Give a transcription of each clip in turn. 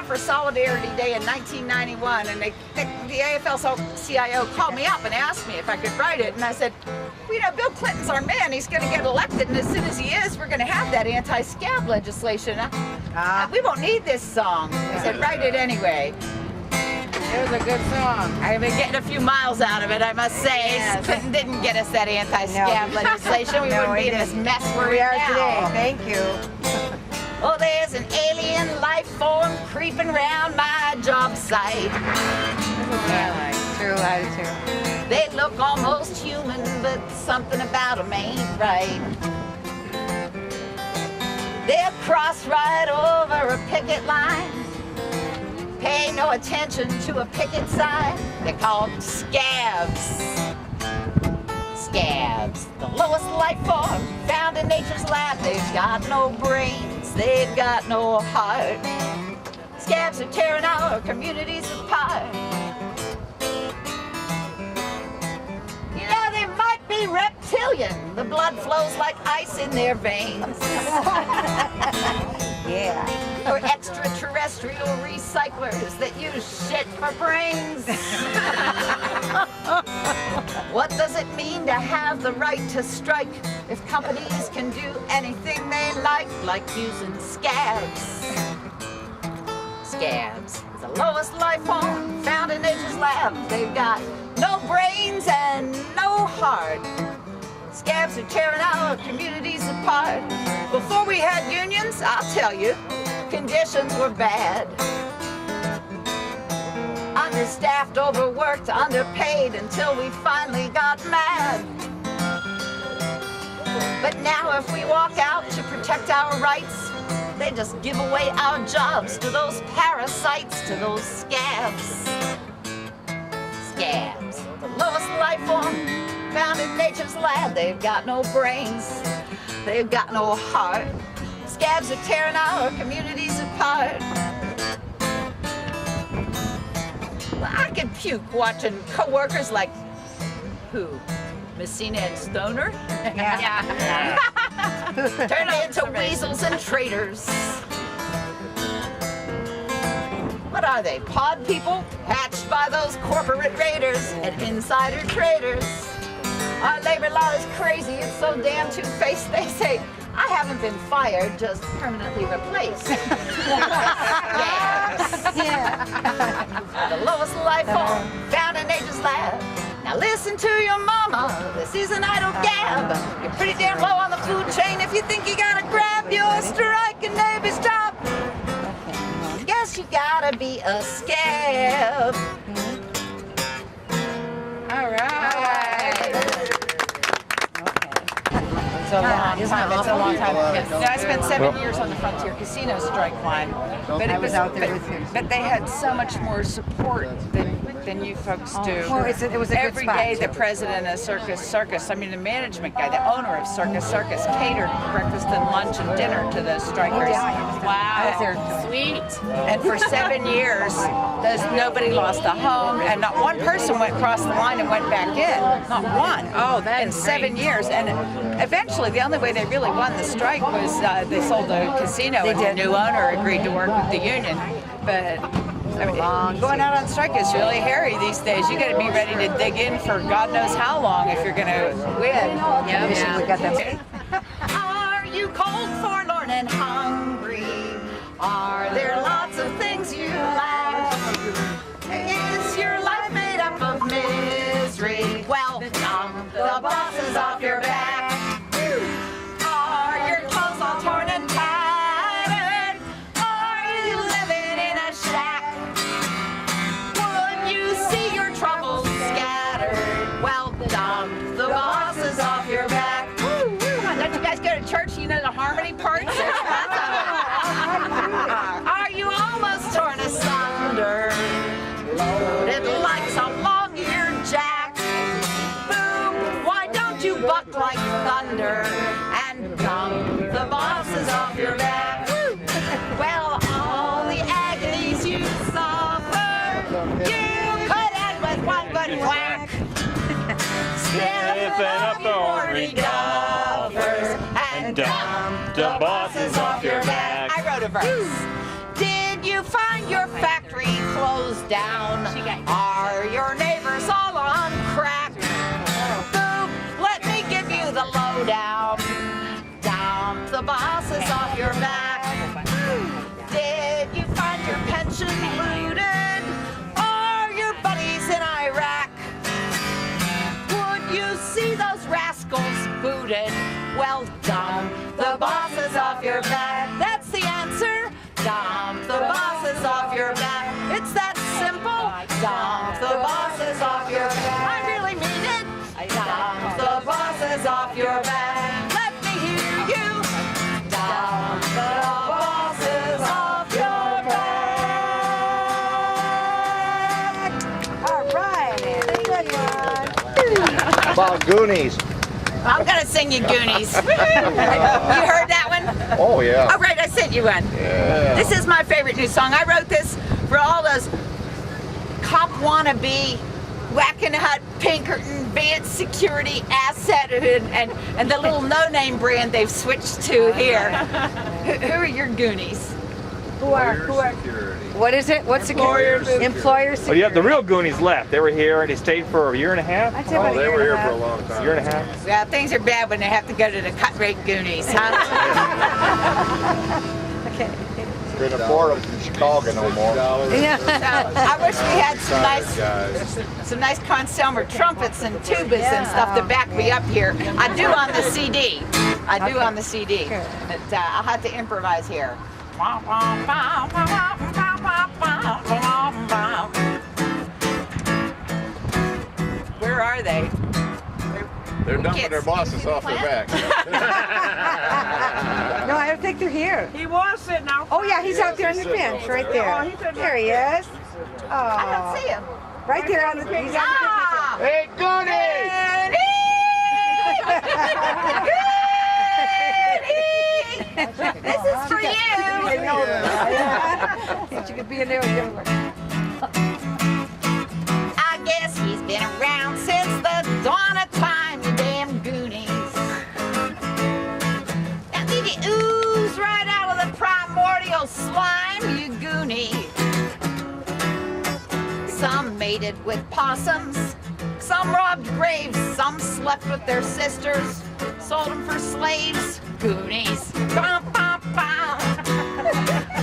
for Solidarity Day in 1991, and the AFL-CIO called me up and asked me if I could write it, and I said, well, you know, Bill Clinton's our man. He's going to get elected, and as soon as he is, we're going to have that anti-scab legislation. We won't need this song. I said, write it anyway. It was a good song. I've been getting a few miles out of it, I must say. Yes. Clinton didn't get us that anti-scab legislation. We wouldn't be in this mess we're in now. Today. Thank you. Oh, there's an alien life form creeping around my job site. True, I do too. They look almost human, but something about them ain't right. They'll cross right over a picket line, pay no attention to a picket sign. They're called scabs. Scabs, the lowest life form found in nature's lab. They've got no brains, they've got no heart. Scabs are tearing our communities apart. You know, they might be reptilian. The blood flows like ice in their veins. Yeah. Or extraterrestrial recyclers that use shit for brains. What does it mean to have the right to strike if companies can do anything they like using scabs? Scabs, the lowest life form found in nature's lab. They've got no brains and no heart. Scabs are tearing our communities apart. Before we had unions, I'll tell you, conditions were bad. Understaffed, overworked, underpaid until we finally got mad. But now if we walk out to protect our rights, they just give away our jobs to those parasites, to those scabs. Scabs, the lowest life form found in nature's lab. They've got no brains, they've got no heart. Scabs are tearing our communities apart. I could puke watching co-workers like, who? Messina and Stoner? Yeah. Turn into weasels and traitors. What are they, pod people? Hatched by those corporate raiders and insider traders. Our labor law is crazy, it's so damn two-faced. They say, I haven't been fired, just permanently replaced. The lowest life form found in nature's lab. Now listen to your mama, this is an idle gab. You're pretty damn low on the food chain if you think you gotta grab your striking neighbor's job. Guess you gotta be a scab. All right. So long time. It's a long time. Yes. You know, I spent 7 years on the Frontier Casino strike line, but I was out there with you. But they had so much more support than you folks do. Well, it was a good Every spot, day, too. the president of Circus, I mean the management guy, the owner of Circus, catered breakfast and lunch and dinner to those strikers. Wow. Sweet. And for 7 years, nobody lost a home, and not one person went across the line and went back in. Not one. Oh, that's in 7 years. And eventually, the only way they really won the strike was they sold the casino, and the new owner agreed to work with the union. But I mean, going out on strike is really hairy these days. You got to be ready to dig in for God knows how long if you're going to win. Yeah. We got them. Are you cold, forlorn, and hungry? Are there lots of things you lack? Is your life made up of misery? Well, dump the bosses off your back. Are your clothes all torn and tattered? Are you living in a shack? Would you see your troubles scattered? Well, dump the bosses off your back. Come on, don't you guys go to church? You know the harmony parts? Are you almost torn asunder? Loaded like some long-eared jack. Boom, why don't you buck like thunder and dump the bosses off your back? Well, all the agonies you suffer, you could end with one good whack. Sniffing up the ornery duffers and dump the bosses off your back. I wrote a verse. Did you find your factory closed down? Are your neighbors all on crack? Boom, let me give you the lowdown. Dump the bosses off your back. Did you find your pension looted? Are your buddies in Iraq? Would you see those rascals booted? Well, dump the bosses off your back. That's the answer. Dump the bosses off your back. It's that simple. Dump the bosses off your back. I really mean it. Dump the bosses off your back. Let me hear you. Dump the bosses off your back. All right. Good one. About Goonies. I'm gonna sing you Goonies. You heard that one? Oh, yeah. Oh, right, I sent you one. Yeah. This is my favorite new song. I wrote this for all those cop wannabe, Whacking Hut, Pinkerton, Vance Security, Asset, and the little no-name brand they've switched to here. Who are your Goonies? Who are? What is it? What's security? Employer security. Well, yeah, the real Goonies left. They were here and they stayed for a year and a half. I'd say about a They year were and here a half. for a long time. Year and a half. Yeah, things are bad when they have to go to the cut-rate Goonies, huh? Okay. Couldn't afford them from Chicago no more. Yeah. I wish we had some nice Conn Selmer trumpets and tubas and stuff to back me up here. I do on the CD. I do on the CD. Good. But, I'll have to improvise here. Where are they? They're dumping their bosses off their back. No, I don't think they're here. He was sitting out. Oh yeah, he's out there on the bench, right there. There he is. I don't Oh, see him. right there on the. He's on the Ah! Hey, Goonies! Goonies! This is for you. I know that. You could be in there with him. I guess he's been around since the dawn of time, you damn Goonies. And then you ooze right out of the primordial slime, you Goonies. Some mated with possums, some robbed graves, some slept with their sisters, sold them for slaves, Goonies. Bum, bum, bum.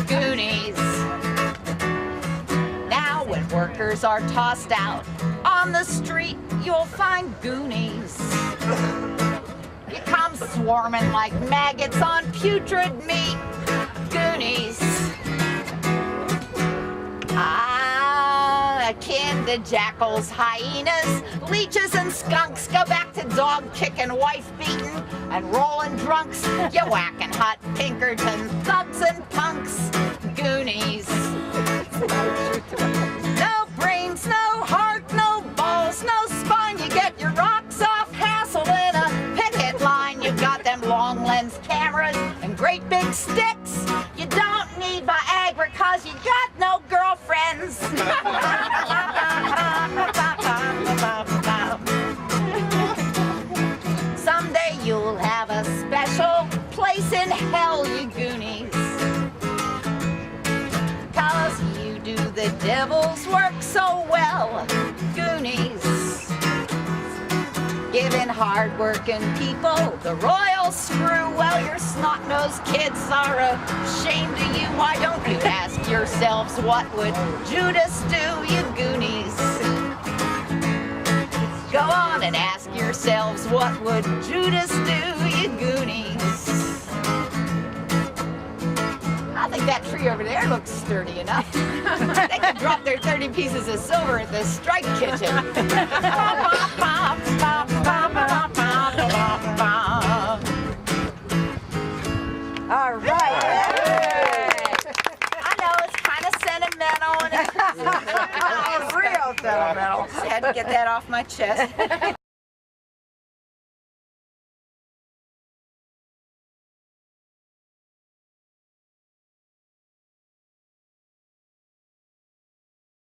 Goonies. Now when workers are tossed out on the street, you'll find Goonies. You come swarming like maggots on putrid meat, Goonies. Akin to jackals, hyenas, leeches, and skunks. Go back to dog-kicking, wife-beating, and rolling drunks. You Whacking Hut, Pinkerton, thugs and punks, Goonies. No brains, no heart, no balls, no spine. You get your rocks off Hassel in a picket line. You got them long lens cameras and great big sticks. You don't need Viagra cause you got no girlfriends. Someday you'll have a special place in hell, you Goonies. Cause you do the devil's work so well, Goonies. Giving hard-working people the royal screw. Well, your snot-nosed kids are ashamed of you. Why don't you ask yourselves what would Judas do, you Goonies? Go on and ask yourselves what would Judas do, you Goonies? I think that tree over there looks sturdy enough. They could drop their 30 pieces of silver at the strike kitchen. All right. I know it's kind of sentimental and it's Real sentimental. I had to get that off my chest.